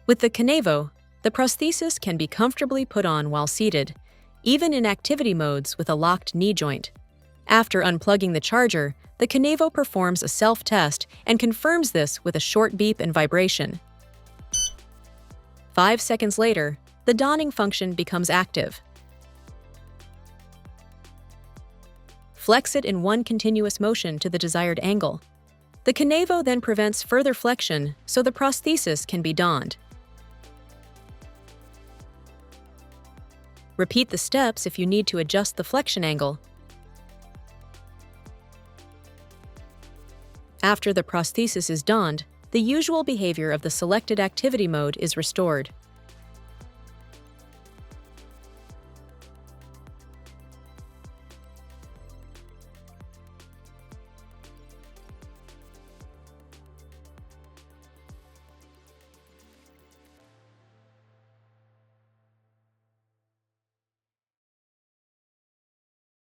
With the Kenevo, the prosthesis can be comfortably put on while seated, even in activity modes with a locked knee joint. After unplugging the charger, the Kenevo performs a self-test and confirms this with a short beep and vibration. 5 seconds later, the donning function becomes active. Flex it in one continuous motion to the desired angle. The Kenevo then prevents further flexion so the prosthesis can be donned. Repeat the steps if you need to adjust the flexion angle. After the prosthesis is donned, the usual behavior of the selected activity mode is restored.